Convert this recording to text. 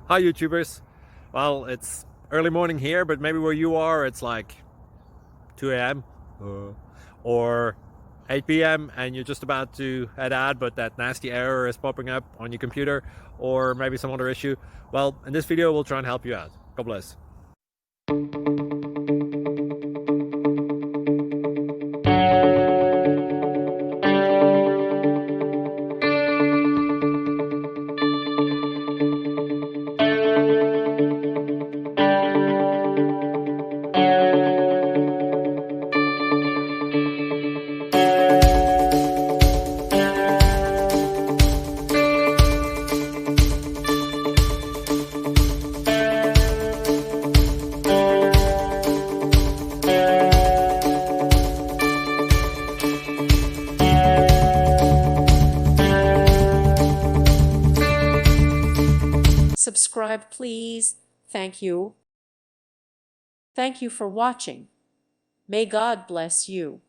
Hi YouTubers. Well, it's early morning here, but maybe where you are it's like 2 a.m. or 8 p.m. and you're just about to head out, but that nasty error is popping up on your computer, or maybe some other issue. Well, in this video we'll try and help you out. God bless. Subscribe, please. Thank you. Thank you for watching. May God bless you.